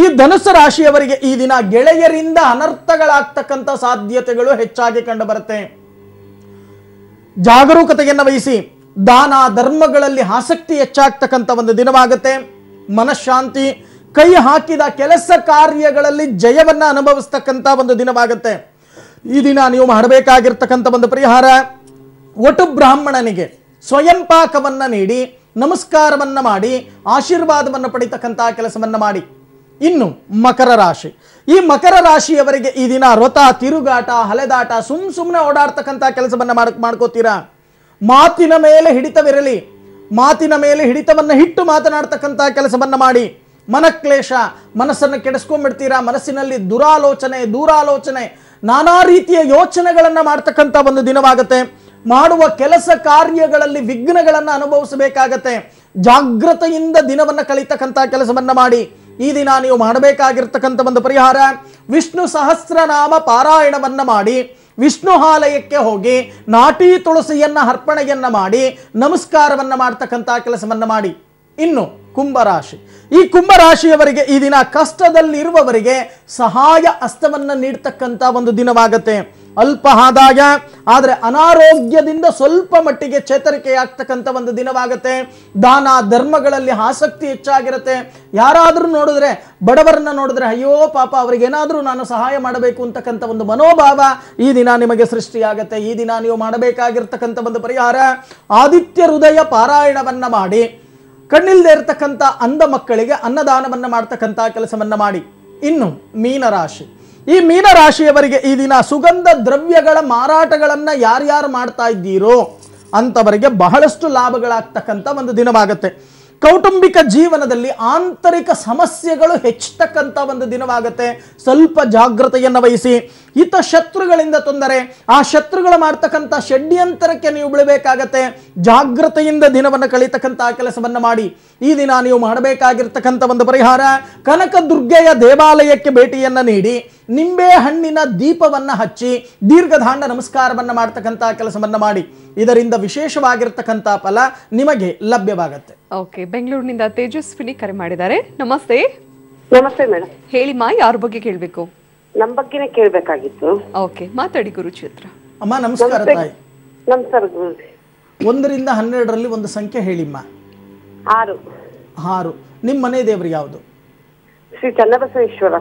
ಈ ಧನುಸ್ಸು ರಾಶಿಯವರಿಗೆ ಈ ದಿನ ಗೆಳೆಯರಿಂದ ಅನರ್ಥಗಳಾಗ್ತಕ್ಕಂಥ ಸಾಧ್ಯತೆಗಳು ಹೆಚ್ಚಾಗಿ ಕಂಡು ಬರುತ್ತೆ. ಜಾಗರೂಕತೆಯನ್ನು ವಹಿಸಿ. ದಾನ ಧರ್ಮಗಳಲ್ಲಿ ಆಸಕ್ತಿ ಹೆಚ್ಚಾಗ್ತಕ್ಕಂಥ ಒಂದು ದಿನವಾಗುತ್ತೆ. ಮನಃಶಾಂತಿ, ಕೈ ಹಾಕಿದ ಕೆಲಸ ಕಾರ್ಯಗಳಲ್ಲಿ ಜಯವನ್ನ ಅನುಭವಿಸ್ತಕ್ಕಂಥ ಒಂದು ದಿನವಾಗುತ್ತೆ. ಈ ದಿನ ನೀವು ಮಾಡಬೇಕಾಗಿರ್ತಕ್ಕಂಥ ಒಂದು ಪರಿಹಾರ, ಒಟ್ಟು ಬ್ರಾಹ್ಮಣನಿಗೆ ಸ್ವಯಂ ಪಾಕವನ್ನ ನೀಡಿ ನಮಸ್ಕಾರವನ್ನ ಮಾಡಿ ಆಶೀರ್ವಾದವನ್ನು ಪಡಿತಕ್ಕಂಥ ಕೆಲಸವನ್ನ ಮಾಡಿ. ಇನ್ನು ಮಕರ ರಾಶಿ. ಈ ಮಕರ ರಾಶಿಯವರಿಗೆ ಈ ದಿನ ವ್ರತ, ತಿರುಗಾಟ, ಹಲೆದಾಟ, ಸುಮ್ಮನೆ ಓಡಾಡ್ತಕ್ಕಂಥ ಕೆಲಸವನ್ನ ಮಾಡ್ಕೋತೀರಾ. ಮಾತಿನ ಮೇಲೆ ಹಿಡಿತವಿರಲಿ. ಮಾತಿನ ಮೇಲೆ ಹಿಡಿತವನ್ನ ಇಟ್ಟು ಮಾತನಾಡ್ತಕ್ಕಂಥ ಕೆಲಸವನ್ನ ಮಾಡಿ. ಮನಕ್ಲೇಶ, ಮನಸ್ಸನ್ನು ಕೆಡಿಸ್ಕೊಂಡ್ಬಿಡ್ತೀರಾ, ಮನಸ್ಸಿನಲ್ಲಿ ದೂರಾಲೋಚನೆ ನಾನಾ ರೀತಿಯ ಯೋಚನೆಗಳನ್ನು ಮಾಡ್ತಕ್ಕಂಥ ಒಂದು ದಿನವಾಗುತ್ತೆ. ಮಾಡುವ ಕೆಲಸ ಕಾರ್ಯಗಳಲ್ಲಿ ವಿಘ್ನಗಳನ್ನು ಅನುಭವಿಸಬೇಕಾಗತ್ತೆ. ಜಾಗೃತೆಯಿಂದ ದಿನವನ್ನು ಕಳೀತಕ್ಕಂಥ ಕೆಲಸವನ್ನ ಮಾಡಿ. ಈ ದಿನ ನೀವು ಮಾಡಬೇಕಾಗಿರ್ತಕ್ಕಂಥ ಒಂದು ಪರಿಹಾರ, ವಿಷ್ಣು ಸಹಸ್ರನಾಮ ಪಾರಾಯಣವನ್ನ ಮಾಡಿ, ವಿಷ್ಣು ಆಲಯಕ್ಕೆ ಹೋಗಿ ನಾಟಿ ತುಳಸಿಯನ್ನ ಅರ್ಪಣೆಯನ್ನ ಮಾಡಿ ನಮಸ್ಕಾರವನ್ನ ಮಾಡ್ತಕ್ಕಂಥ ಕೆಲಸವನ್ನ ಮಾಡಿ. ಇನ್ನು ಕುಂಭರಾಶಿ, ಈ ಕುಂಭರಾಶಿಯವರಿಗೆ ಈ ದಿನ ಕಷ್ಟದಲ್ಲಿರುವವರಿಗೆ ಸಹಾಯ ಹಸ್ತವನ್ನ ನೀಡ್ತಕ್ಕಂಥ ಒಂದು ದಿನವಾಗತ್ತೆ. ಅಲ್ಪ ಆದಾಯ ಆದರೆ ಅನಾರೋಗ್ಯದಿಂದ ಸ್ವಲ್ಪ ಮಟ್ಟಿಗೆ ಚೇತರಿಕೆಯಾಗ್ತಕ್ಕಂಥ ಒಂದು ದಿನವಾಗತ್ತೆ. ದಾನ ಧರ್ಮಗಳಲ್ಲಿ ಆಸಕ್ತಿ ಹೆಚ್ಚಾಗಿರುತ್ತೆ. ಯಾರಾದರೂ ನೋಡಿದ್ರೆ, ಬಡವರನ್ನ ನೋಡಿದ್ರೆ ಅಯ್ಯೋ ಪಾಪ ಅವರಿಗೇನಾದರೂ ನಾನು ಸಹಾಯ ಮಾಡಬೇಕು ಅಂತಕ್ಕಂಥ ಒಂದು ಮನೋಭಾವ ಈ ದಿನ ನಿಮಗೆ ಸೃಷ್ಟಿಯಾಗತ್ತೆ. ಈ ದಿನ ನೀವು ಮಾಡಬೇಕಾಗಿರ್ತಕ್ಕಂಥ ಒಂದು ಪರಿಹಾರ, ಆದಿತ್ಯ ಹೃದಯ ಪಾರಾಯಣವನ್ನ ಮಾಡಿ ಕಣ್ಣಿಲ್ದೇ ಇರತಕ್ಕಂಥ ಅಂಧ ಮಕ್ಕಳಿಗೆ ಅನ್ನದಾನವನ್ನ ಮಾಡ್ತಕ್ಕಂಥ ಕೆಲಸವನ್ನ ಮಾಡಿ. ಇನ್ನು ಮೀನರಾಶಿ, ಈ ಮೀನರಾಶಿಯವರಿಗೆ ಈ ದಿನ ಸುಗಂಧ ದ್ರವ್ಯಗಳ ಮಾರಾಟಗಳನ್ನ ಯಾರ್ಯಾರು ಮಾಡ್ತಾ ಇದ್ದೀರೋ ಅಂತವರಿಗೆ ಬಹಳಷ್ಟು ಲಾಭಗಳಾಗ್ತಕ್ಕಂಥ ಒಂದು ದಿನವಾಗುತ್ತೆ. ಕೌಟುಂಬಿಕ ಜೀವನದಲ್ಲಿ ಆಂತರಿಕ ಸಮಸ್ಯೆಗಳು ಹೆಚ್ಚತಕ್ಕಂಥ ಒಂದು ದಿನವಾಗುತ್ತೆ. ಸ್ವಲ್ಪ ಜಾಗೃತೆಯನ್ನು ವಹಿಸಿ. ಹಿತ ಶತ್ರುಗಳಿಂದ ತೊಂದರೆ, ಆ ಶತ್ರುಗಳು ಮಾಡ್ತಕ್ಕಂಥ ಷಡ್ಯಂತರಕ್ಕೆ ನೀವು ಬೀಳಬೇಕಾಗತ್ತೆ. ಜಾಗೃತೆಯಿಂದ ದಿನವನ್ನು ಕಳೀತಕ್ಕಂಥ ಕೆಲಸವನ್ನ ಮಾಡಿ. ಈ ದಿನ ನೀವು ಮಾಡಬೇಕಾಗಿರ್ತಕ್ಕಂಥ ಒಂದು ಪರಿಹಾರ, ಕನಕ ದುರ್ಗೆಯ ದೇವಾಲಯಕ್ಕೆ ಭೇಟಿಯನ್ನ ನೀಡಿ ನಿಂಬೆ ಹಣ್ಣಿನ ದೀಪವನ್ನ ಹಚ್ಚಿ ದೀರ್ಘದಾಂಡ ನಮಸ್ಕಾರವನ್ನ ಮಾಡ್ತಕ್ಕಂಥ ಕೆಲಸವನ್ನ ಮಾಡಿ. ಇದರಿಂದ ವಿಶೇಷವಾಗಿರ್ತಕ್ಕಂಥ ಫಲ ನಿಮಗೆ ಲಭ್ಯವಾಗುತ್ತೆ. ಓಕೆ, ಬೆಂಗಳೂರಿನಿಂದ ತೇಜಸ್ವಿನಿ ಕರೆ ಮಾಡಿದ್ದಾರೆ. ನಮಸ್ತೆ. ನಮಸ್ತೆ ಮೇಡಮ್. ಹೇಳಿಮಾ, ಯಾರ ಬಗ್ಗೆ ಕೇಳಬೇಕು? ನಮ್ಮ ಬಗ್ಗೆನೇ ಕೇಳಬೇಕಾಗಿತ್ತು. ಓಕೆ, ಮಾತಾಡಿ ಗುರುಜಿ ಹತ್ರ. ಅಮ್ಮ ನಮಸ್ಕಾರ ತಾಯಿ. ನಮಸ್ಕಾರ ಗುರುಜಿ. 1 ರಿಂದ 12ರಲ್ಲಿ ಒಂದು ಸಂಖ್ಯೆ ಹೇಳಿಮ್ಮ. 6. 6. ನಿಮ್ಮ ಮನೆ ದೇವರು ಯಾವುದು? ಶ್ರೀ ಚನ್ನಬಸವೇಶ್ವರ.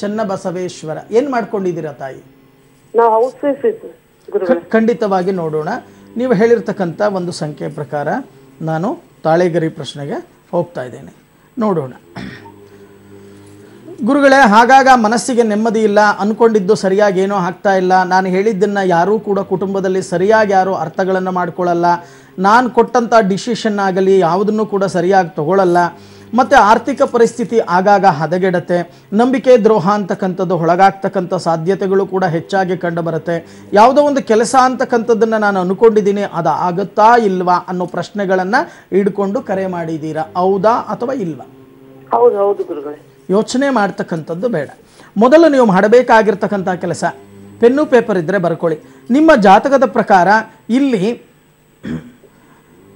ಚನ್ನಬಸವೇಶ್ವರ. ಏನ್ ಮಾಡ್ಕೊಂಡಿದ್ದೀರಾ ತಾಯಿ? ನಾವು ಹೌಸ್ ವೈಫ್ ಗುರುಗಳೇ. ಖಂಡಿತವಾಗಿ ನೋಡೋಣ. ನೀವು ಹೇಳಿರ್ತಕ್ಕಂಥ ಒಂದು ಸಂಖ್ಯೆ ಪ್ರಕಾರ ನಾನು ತಾಳೆಗರಿ ಪ್ರಶ್ನೆಗೆ ಹೋಗ್ತಾ ಇದ್ದೇನೆ. ನೋಡೋಣ ಗುರುಗಳೇ. ಆಗಾಗ ಮನಸ್ಸಿಗೆ ನೆಮ್ಮದಿ ಇಲ್ಲ, ಅನ್ಕೊಂಡಿದ್ದು ಸರಿಯಾಗಿ ಏನೋ ಆಗ್ತಾ ಇಲ್ಲ. ನಾನು ಹೇಳಿದ್ದನ್ನು ಯಾರೂ ಕೂಡ ಕುಟುಂಬದಲ್ಲಿ ಸರಿಯಾಗಿ ಯಾರೂ ಅರ್ಥಗಳನ್ನು ಮಾಡ್ಕೊಳ್ಳಲ್ಲ. ನಾನು ಕೊಟ್ಟಂಥ ಡಿಸಿಷನ್ ಆಗಲಿ ಯಾವುದನ್ನು ಕೂಡ ಸರಿಯಾಗಿ ತಗೊಳ್ಳಲ್ಲ. ಮತ್ತು ಆರ್ಥಿಕ ಪರಿಸ್ಥಿತಿ ಆಗಾಗ ಹದಗೆಡುತ್ತೆ. ನಂಬಿಕೆ ದ್ರೋಹ ಅಂತಕ್ಕಂಥದ್ದು ಒಳಗಾಗ್ತಕ್ಕಂಥ ಸಾಧ್ಯತೆಗಳು ಕೂಡ ಹೆಚ್ಚಾಗಿ ಕಂಡು ಬರುತ್ತೆ. ಯಾವುದೋ ಒಂದು ಕೆಲಸ ಅಂತಕ್ಕಂಥದ್ದನ್ನು ನಾನು ಅಂದ್ಕೊಂಡಿದ್ದೀನಿ, ಅದು ಆಗುತ್ತಾ ಇಲ್ವಾ ಅನ್ನೋ ಪ್ರಶ್ನೆಗಳನ್ನು ಹಿಡ್ಕೊಂಡು ಕರೆ ಮಾಡಿದ್ದೀರಾ, ಹೌದಾ ಅಥವಾ ಇಲ್ವಾ? ಹೌದು ಹೌದು ಗುರುಗಳೇ. ಯೋಚನೆ ಮಾಡ್ತಕ್ಕಂಥದ್ದು ಬೇಡ. ಮೊದಲು ನೀವು ಮಾಡಬೇಕಾಗಿರ್ತಕ್ಕಂಥ ಕೆಲಸ, ಪೆನ್ನು ಪೇಪರ್ ಇದ್ದರೆ ಬರ್ಕೊಳ್ಳಿ. ನಿಮ್ಮ ಜಾತಕದ ಪ್ರಕಾರ ಇಲ್ಲಿ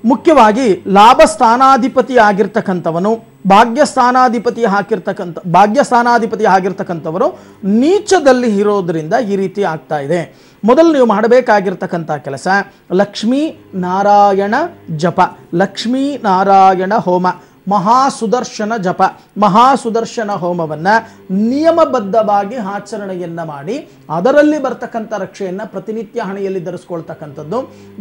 ಮುಖ್ಯವಾಗಿ ಲಾಭ ಸ್ಥಾನಾಧಿಪತಿ ಆಗಿರ್ತಕ್ಕಂಥವನು, ಭಾಗ್ಯಸ್ಥಾನಾಧಿಪತಿ ಆಗಿರ್ತಕ್ಕಂಥವರು ನೀಚದಲ್ಲಿ ಇರೋದ್ರಿಂದ ಈ ರೀತಿ ಆಗ್ತಾ ಇದೆ. ಮೊದಲು ನೀವು ಮಾಡಬೇಕಾಗಿರ್ತಕ್ಕಂಥ ಕೆಲಸ ಲಕ್ಷ್ಮೀ ನಾರಾಯಣ ಜಪ, ಲಕ್ಷ್ಮೀ ನಾರಾಯಣ ಹೋಮ, ಮಹಾಸುದರ್ಶನ ಜಪ, ಮಹಾಸುದರ್ಶನ ಹೋಮವನ್ನು ನಿಯಮಬದ್ಧವಾಗಿ ಆಚರಣೆಯನ್ನು ಮಾಡಿ ಅದರಲ್ಲಿ ಬರ್ತಕ್ಕಂಥ ರಕ್ಷೆಯನ್ನು ಪ್ರತಿನಿತ್ಯ ಹಣೆಯಲ್ಲಿ ಧರಿಸ್ಕೊಳ್ತಕ್ಕಂಥದ್ದು.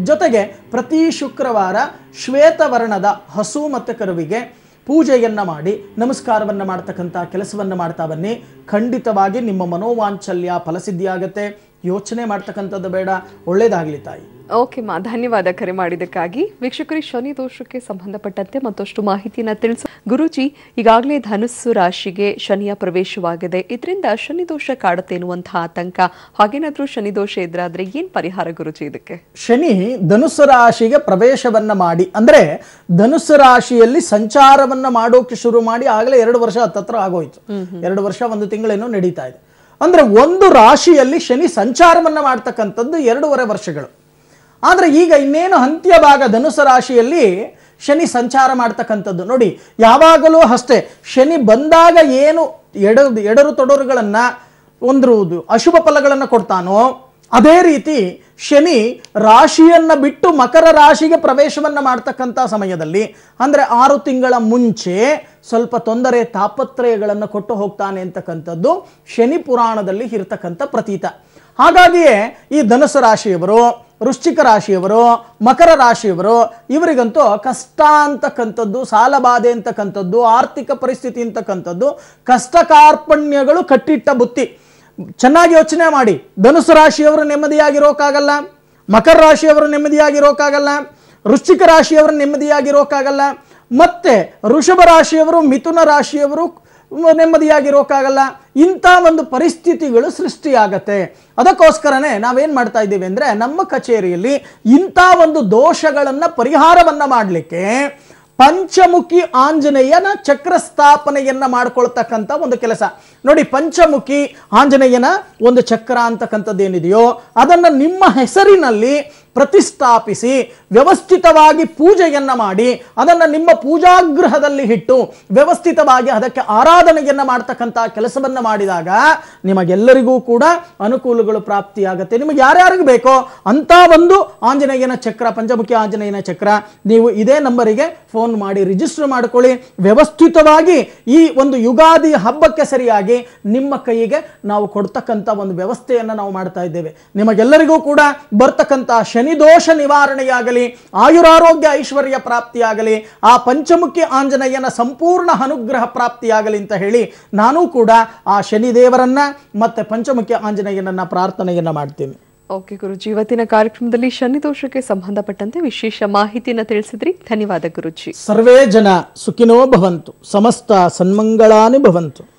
ಜೊತೆಗೆ ಪ್ರತಿ ಶುಕ್ರವಾರ ಶ್ವೇತವರ್ಣದ ಹಸು ಮತ್ತು ಕರುವಿಗೆ ಪೂಜೆಯನ್ನು ಮಾಡಿ ನಮಸ್ಕಾರವನ್ನು ಮಾಡ್ತಕ್ಕಂಥ ಕೆಲಸವನ್ನು ಮಾಡ್ತಾ ಬನ್ನಿ. ಖಂಡಿತವಾಗಿ ನಿಮ್ಮ ಮನೋವಾಂಚಲ್ಯ ಫಲಸಿದ್ಧಿಯಾಗತ್ತೆ. ಯೋಚನೆ ಮಾಡ್ತಕ್ಕಂಥದ್ದು ಬೇಡ. ಒಳ್ಳೇದಾಗಲಿ ತಾಯಿ. ಓಕೆ ಮಾ, ಧನ್ಯವಾದ ಕರೆ ಮಾಡಿದ್ದಕ್ಕಾಗಿ. ವೀಕ್ಷಕರಿ, ಶನಿ ದೋಷಕ್ಕೆ ಸಂಬಂಧಪಟ್ಟಂತೆ ಮತ್ತಷ್ಟು ಮಾಹಿತಿಯನ್ನು ತಿಳಿಸು ಗುರುಜಿ. ಈಗಾಗಲೇ ಧನುಸ್ಸು ರಾಶಿಗೆ ಶನಿಯ ಪ್ರವೇಶವಾಗಿದೆ. ಇದರಿಂದ ಶನಿ ದೋಷ ಕಾಡುತ್ತೆ ಎನ್ನುವಂತಹ ಆತಂಕ, ಹಾಗೇನಾದ್ರೂ ಶನಿ ದೋಷ ಇದ್ರಾದ್ರೆ ಏನ್ ಪರಿಹಾರ ಗುರುಜಿ ಇದಕ್ಕೆ? ಶನಿ ಧನುಸ್ಸು ರಾಶಿಗೆ ಪ್ರವೇಶವನ್ನ ಮಾಡಿ, ಅಂದ್ರೆ ಧನುಸ್ಸು ರಾಶಿಯಲ್ಲಿ ಸಂಚಾರವನ್ನ ಮಾಡೋಕೆ ಶುರು ಮಾಡಿ ಆಗಲೇ 2 ವರ್ಷ ಹತ್ತತ್ರ ಆಗೋಯ್ತು. 2 ವರ್ಷ 1 ತಿಂಗಳೇನೋ ನಡೀತಾ ಇದೆ. ಅಂದ್ರೆ ಒಂದು ರಾಶಿಯಲ್ಲಿ ಶನಿ ಸಂಚಾರವನ್ನ ಮಾಡ್ತಕ್ಕಂಥದ್ದು 2.5 ವರ್ಷಗಳು. ಆದರೆ ಈಗ ಇನ್ನೇನು ಅಂತ್ಯ ಭಾಗ ಧನುಸ್ಸು ರಾಶಿಯಲ್ಲಿ ಶನಿ ಸಂಚಾರ ಮಾಡ್ತಕ್ಕಂಥದ್ದು. ನೋಡಿ, ಯಾವಾಗಲೂ ಅಷ್ಟೇ ಶನಿ ಬಂದಾಗ ಏನು ಎಡರು ತೊಡರುಗಳನ್ನು ಒಂದು ಅಶುಭ ಫಲಗಳನ್ನು ಕೊಡ್ತಾನೋ ಅದೇ ರೀತಿ ಶನಿ ರಾಶಿಯನ್ನು ಬಿಟ್ಟು ಮಕರ ರಾಶಿಗೆ ಪ್ರವೇಶವನ್ನು ಮಾಡ್ತಕ್ಕಂಥ ಸಮಯದಲ್ಲಿ, ಅಂದರೆ 6 ತಿಂಗಳ ಮುಂಚೆ ಸ್ವಲ್ಪ ತೊಂದರೆ ತಾಪತ್ರಯಗಳನ್ನು ಕೊಟ್ಟು ಹೋಗ್ತಾನೆ ಅಂತಕ್ಕಂಥದ್ದು ಶನಿ ಪುರಾಣದಲ್ಲಿ ಇರತಕ್ಕಂಥ ಪ್ರತೀತ. ಹಾಗಾಗಿಯೇ ಈ ಧನುಸ್ಸು ರಾಶಿಯವರು, ವೃಶ್ಚಿಕ ರಾಶಿಯವರು, ಮಕರ ರಾಶಿಯವರು ಇವರಿಗಂತೂ ಕಷ್ಟ ಅಂತಕ್ಕಂಥದ್ದು, ಸಾಲಬಾಧೆ ಅಂತಕ್ಕಂಥದ್ದು, ಆರ್ಥಿಕ ಪರಿಸ್ಥಿತಿ ಅಂತಕ್ಕಂಥದ್ದು, ಕಷ್ಟ ಕಾರ್ಪಣ್ಯಗಳು ಕಟ್ಟಿಟ್ಟ ಬುತ್ತಿ. ಚೆನ್ನಾಗಿ ಯೋಚನೆ ಮಾಡಿ. ಧನುಸ್ಸು ರಾಶಿಯವರು ನೆಮ್ಮದಿಯಾಗಿರೋಕ್ಕಾಗಲ್ಲ, ಮಕರ ರಾಶಿಯವರು ನೆಮ್ಮದಿಯಾಗಿರೋಕ್ಕಾಗಲ್ಲ, ವೃಶ್ಚಿಕ ರಾಶಿಯವರು ನೆಮ್ಮದಿಯಾಗಿರೋಕ್ಕಾಗಲ್ಲ, ಮತ್ತೆ ವೃಷಭ ರಾಶಿಯವರು, ಮಿಥುನ ರಾಶಿಯವರು ನೆಮ್ಮದಿಯಾಗಿರೋಕ್ಕಾಗಲ್ಲ. ಇಂಥ ಒಂದು ಪರಿಸ್ಥಿತಿಗಳು ಸೃಷ್ಟಿಯಾಗತ್ತೆ. ಅದಕ್ಕೋಸ್ಕರನೇ ನಾವೇನ್ ಮಾಡ್ತಾ ಇದ್ದೀವಿ ಅಂದ್ರೆ, ನಮ್ಮ ಕಚೇರಿಯಲ್ಲಿ ಇಂಥ ಒಂದು ದೋಷಗಳನ್ನ ಪರಿಹಾರವನ್ನ ಮಾಡಲಿಕ್ಕೆ ಪಂಚಮುಖಿ ಆಂಜನೇಯನ ಚಕ್ರ ಸ್ಥಾಪನೆಯನ್ನ ಮಾಡ್ಕೊಳ್ತಕ್ಕಂಥ ಒಂದು ಕೆಲಸ ನೋಡಿ. ಪಂಚಮುಖಿ ಆಂಜನೇಯನ ಒಂದು ಚಕ್ರ ಅಂತಕ್ಕಂಥದ್ದೇನಿದೆಯೋ ಅದನ್ನ ನಿಮ್ಮ ಹೆಸರಿನಲ್ಲಿ ಪ್ರತಿಷ್ಠಾಪಿಸಿ ವ್ಯವಸ್ಥಿತವಾಗಿ ಪೂಜೆಯನ್ನ ಮಾಡಿ ಅದನ್ನು ನಿಮ್ಮ ಪೂಜಾಗೃಹದಲ್ಲಿ ಇಟ್ಟು ವ್ಯವಸ್ಥಿತವಾಗಿ ಅದಕ್ಕೆ ಆರಾಧನೆಯನ್ನ ಮಾಡ್ತಕ್ಕಂಥ ಕೆಲಸವನ್ನ ಮಾಡಿದಾಗ ನಿಮಗೆಲ್ಲರಿಗೂ ಕೂಡ ಅನುಕೂಲಗಳು ಪ್ರಾಪ್ತಿಯಾಗುತ್ತೆ. ನಿಮಗೆ ಯಾರ್ಯಾರಿಗೆ ಬೇಕೋ ಅಂತ ಒಂದು ಆಂಜನೇಯನ ಚಕ್ರ, ಪಂಚಮುಖಿ ಆಂಜನೇಯನ ಚಕ್ರ ನೀವು ಇದೇ ನಂಬರಿಗೆ ಫೋನ್ ಮಾಡಿ ರಿಜಿಸ್ಟರ್ ಮಾಡಿಕೊಳ್ಳಿ. ವ್ಯವಸ್ಥಿತವಾಗಿ ಈ ಒಂದು ಯುಗಾದಿ ಹಬ್ಬಕ್ಕೆ ಸರಿಯಾಗಿ ನಿಮ್ಮ ಕೈಗೆ ನಾವು ಕೊಡ್ತಕ್ಕಂಥ ಒಂದು ವ್ಯವಸ್ಥೆಯನ್ನು ನಾವು ಮಾಡ್ತಾ ಇದ್ದೇವೆ. ನಿಮಗೆಲ್ಲರಿಗೂ ಕೂಡ ಬರ್ತಕ್ಕಂಥ ಶನಿ ದೋಷ ನಿವಾರಣೆಯಾಗಲಿ, ಆಯುರಾರೋಗ್ಯ ಐಶ್ವರ್ಯ ಪ್ರಾಪ್ತಿಯಾಗಲಿ, ಆ ಪಂಚಮುಖಿ ಆಂಜನೇಯನ ಸಂಪೂರ್ಣ ಅನುಗ್ರಹ ಪ್ರಾಪ್ತಿಯಾಗಲಿ ಅಂತ ಹೇಳಿ ನಾನು ಕೂಡ ಆ ಶನಿದೇವರನ್ನ ಮತ್ತೆ ಪಂಚಮುಖಿ ಆಂಜನೇಯನನ್ನ ಪ್ರಾರ್ಥನೆಯನ್ನ ಮಾಡ್ತೀನಿ. ಓಕೆ ಗುರುಜಿ, ಇವತ್ತಿನ ಕಾರ್ಯಕ್ರಮದಲ್ಲಿ ಶನಿ ದೋಷಕ್ಕೆ ಸಂಬಂಧಪಟ್ಟಂತೆ ವಿಶೇಷ ಮಾಹಿತಿಯನ್ನು ತಿಳಿಸಿದ್ರಿ. ಧನ್ಯವಾದ ಗುರುಜಿ. ಸರ್ವೇ ಜನ ಸುಖಿನೋ ಭವಂತು, ಸಮಸ್ತ ಸನ್ಮಂಗಳಾನಿ ಭವಂತು.